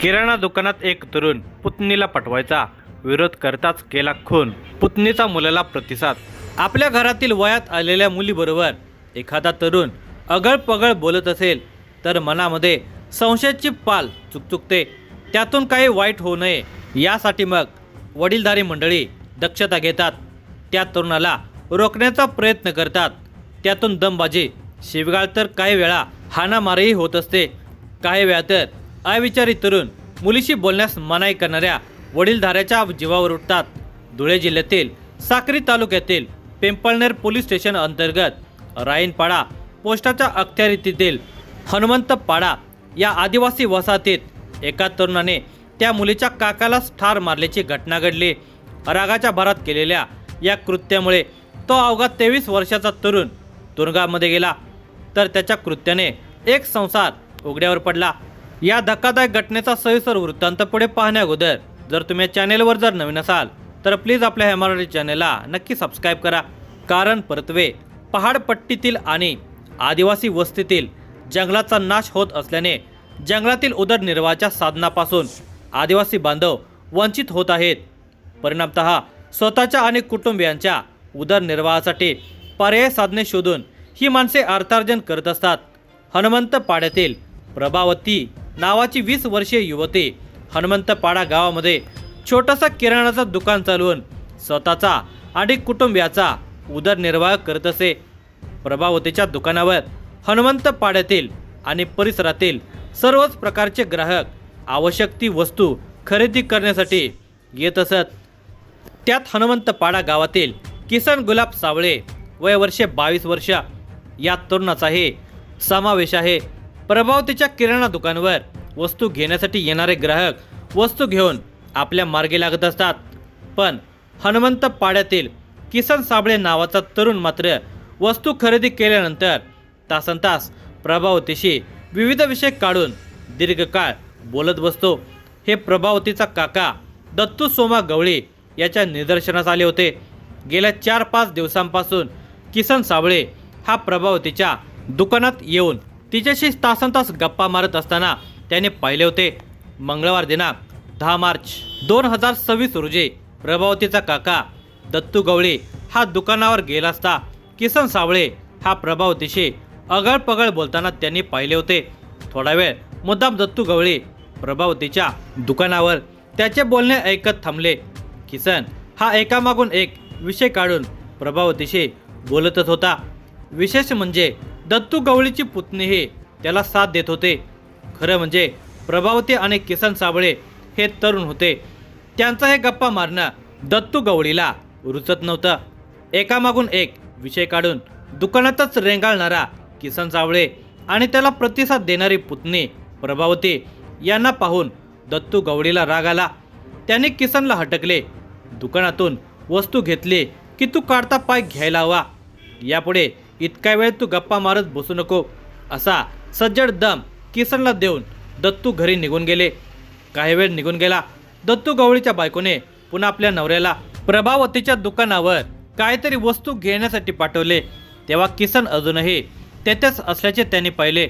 किराणा दुकानात एक तरुण पुतणीला पटवायचा विरोध करताच केला खून। पुतणीचा मुलाला प्रतिसाद। आपल्या घरातील वयात आलेल्या मुलीबरोबर एखादा तरुण अगळपगळ बोलत असेल तर मनामध्ये संशयाची पाल चुकचुकते। त्यातून काही वाईट होऊ नये यासाठी मग वडीलधारी मंडळी दक्षता घेतात, त्या तरुणाला रोखण्याचा प्रयत्न करतात। त्यातून दमबाजी, शिवगाळ तर काही वेळा हाणामारीही होत असते। काही वेळा तर अविचारी तरुण मुलीशी बोलण्यास मनाई करणाऱ्या वडीलधाऱ्याच्या जीवावर उठतात। धुळे जिल्ह्यातील साक्री तालुक्यातील पिंपळनेर पोलीस स्टेशन अंतर्गत राईनपाडा पोस्टाच्या अखत्यारीतील हनुमंतपाडा या आदिवासी वसाहतीत एका तरुणाने त्या मुलीच्या काकालाच ठार मारल्याची घटना घडली। रागाच्या भरात केलेल्या या कृत्यामुळे तो अवघा 23 वर्षाचा तरुण तुरुंगामध्ये गेला, तर त्याच्या कृत्याने एक संसार उघड्यावर पडला। या धक्कादायक घटनेचा सविस्तर वृत्तांत पुढे पाहण्याअगोदर जर तुम्ही चॅनेलवर जर नवीन असाल तर प्लीज आपल्या ह्या मराठी चॅनेलला नक्की सबस्क्राईब करा, कारण परतवे पहाडपट्टीतील आणि आदिवासी वस्तीतील जंगलाचा नाश होत असल्याने जंगलातील उदरनिर्वाहाच्या साधनापासून आदिवासी बांधव वंचित होत आहेत। परिणामतः स्वतःच्या आणि कुटुंबियांच्या उदरनिर्वाहासाठी पर्यायी साधने शोधून ही माणसे अर्थार्जन करत असतात। हनुमंतपाड्यातील प्रभावती नावाची 20 वर्षीय युवती हनुमंतपाडा गावामध्ये छोटासा किराणाचं दुकान चालवून स्वतःचा आणि कुटुंबियाचा उदरनिर्वाह करत असे। प्रभावतीच्या दुकानावर हनुमंतपाड्यातील आणि परिसरातील सर्वच प्रकारचे ग्राहक आवश्यक ती वस्तू खरेदी करण्यासाठी येत असत। त्यात हनुमंतपाडा गावातील किसन गुलाब सावळे वय वर्षे 22 वर्ष या तरुणाचाही समावेश आहे। प्रभावतीच्या किराणा दुकानावर वस्तू घेण्यासाठी येणारे ग्राहक वस्तू घेऊन आपल्या मार्गी लागत असतात, पण हनुमंतपाड्यातील किसन साबळे नावाचा तरुण मात्र वस्तू खरेदी केल्यानंतर तासनतास प्रभावतीशी विविध विषय काढून दीर्घकाळ बोलत बसतो। हे प्रभावतीचा काका दत्तू सोमा गवळी याच्या निदर्शनास आले होते। गेल्या 4-5 दिवसांपासून किसन साबळे हा प्रभावतीच्या दुकानात येऊन तिच्याशी तासनतास गप्पा मारत असताना त्याने पाहिले होते। मंगळवार दिनांक 10 मार्च 2026 रोजी प्रभावतीचा काका दत्तू गवळी हा दुकानावर गेला असता किसन साबळे हा प्रभावतीशी अगळपगळ बोलताना त्यांनी पाहिले होते। थोडा वेळ मुद्दाम दत्तू गवळी प्रभावतीच्या दुकानावर त्याचे बोलणे ऐकत थांबले। किसन हा एकामागून एक विषय काढून प्रभावतीशी बोलतच होता। विशेष म्हणजे दत्तू गवळीची पुतणीही त्याला साथ देत होते। खरं म्हणजे प्रभावती आणि किसन साबळे हे तरुण होते, त्यांचा हे गप्पा मारणं दत्तू गवळीला रुचत नव्हतं। एकामागून एक विषय काढून दुकानातच रेंगाळणारा किसन साबळे आणि त्याला प्रतिसाद देणारी पुतणी प्रभावती यांना पाहून दत्तू गवळीला राग आला। त्याने किसनला हटकले, दुकानातून वस्तू घेतली की तू काढता पाय घ्यायला हवा, यापुढे इतका वेळ तू गप्पा मारत बसू नको असा सज्जड दम किसनला देऊन दत्तू घरी निघून गेले। काही वेळ निघून गेला, दत्तू गवळीच्या बायकोने पुन्हा आपल्या नवऱ्याला प्रभावतीच्या दुकानावर काहीतरी वस्तू घेण्यासाठी पाठवले, तेव्हा किसन अजूनही तेथेच असल्याचे त्याने पाहिले।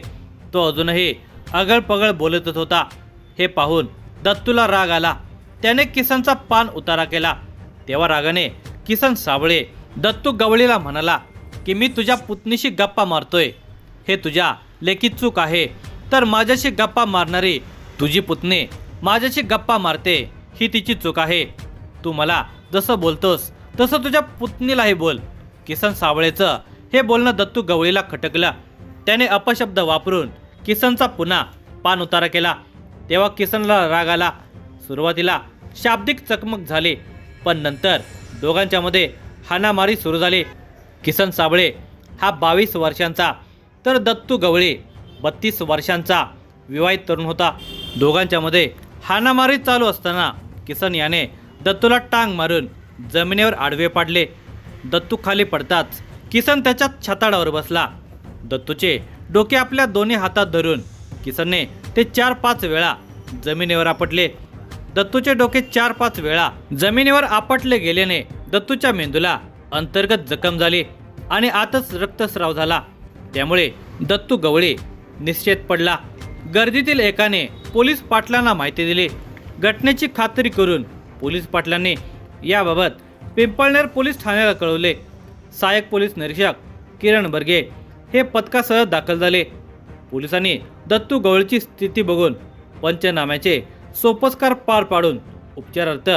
तो अजूनही अगळपगळ बोलतच होता। हे पाहून दत्तूला राग आला, त्याने किसनचा पान उतारा केला। तेव्हा रागाने किसन साबळे दत्तू गवळीला म्हणाला की मी तुझ्या पुतणीशी गप्पा मारतोय, हे तुझ्या लेखी चूक आहे, तर माझ्याशी गप्पा मारणारी तुझी पुतणी माझ्याशी गप्पा मारते ही तिची चूक आहे। तू मला जसं बोलतोस तसं तुझ्या पुतणीलाही बोल। किसन साबळेचं हे बोलणं दत्तू गवळीला खटकलं। त्याने अपशब्द वापरून किसनचा पुन्हा पान उतारा केला। तेव्हा किसनला राग आला। सुरुवातीला शाब्दिक चकमक झाली, पण नंतर दोघांच्या मध्ये हाणामारी सुरू झाली। किसन साबळे हा 22 वर्षांचा तर दत्तू गवळी 32 वर्षांचा विवाहित तरुण होता। दोघांच्या मध्ये हाणामारी चालू असताना किसन याने दत्तूला टांग मारून जमिनीवर आडवे पाडले। दत्तू खाली पडताच किसन त्याच्या छाताडावर बसला। दत्तूचे डोके आपल्या दोन्ही हातात धरून किसनने ते 4-5 वेळा जमिनीवर आपटले। दत्तूचे डोके 4-5 वेळा जमिनीवर आपटले गेल्याने दत्तूच्या मेंदूला अंतर्गत जखम झाली आणि आतच रक्तस्राव झाला। त्यामुळे दत्तू गवळी निश्चेत पडला। गर्दीतील एकाने पोलीस पाटलांना माहिती दिली. घटनेची खात्री करून पोलीस पाटलांनी याबाबत पिंपळनेर पोलीस ठाण्याला कळवले. सहाय्यक पोलीस निरीक्षक किरण बर्गे हे पथकासह दाखल झाले. पोलिसांनी दत्तू गवळीची स्थिती बघून पंचनाम्याचे सोपस्कार पार पाडून उपचारार्थ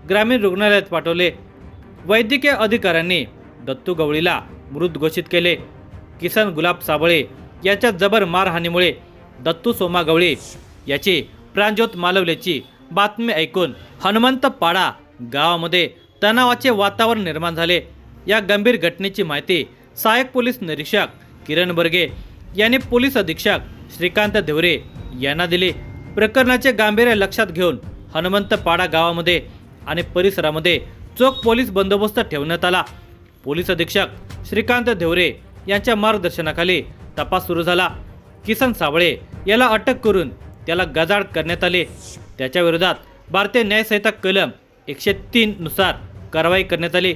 ग्रामीण रुग्णालयात पाठवले. वैद्यकीय अधिकाऱ्यांनी दत्तू गवळीला मृत घोषित केले. किसन गुलाब साबळे याच्या जबर मारहाणीमुळे दत्तू सोमा गवळी याची प्राणज्योत मालवल्याची बातमी ऐकून हनुमंतपाडा गावामध्ये तणावाचे वातावरण निर्माण झाले. या गंभीर घटनेची माहिती सहाय्यक पोलीस निरीक्षक किरण बर्गे यांनी पोलीस अधीक्षक श्रीकांत देवरे यांना दिली. प्रकरणाचे गांभीर्य लक्षात घेऊन हनुमंतपाडा गावामध्ये आणि परिसरामध्ये चोख पोलीस बंदोबस्त ठेवण्यात आला. पोलीस अधीक्षक श्रीकांत देवरे यांच्या मार्गदर्शनाखाली तपास सुरू झाला. किसन साबळे याला अटक करून त्याला गजाआड करण्यात आले. त्याच्या विरोधात भारतीय न्याय संहिता कलम 103 नुसार कारवाई करण्यात आली.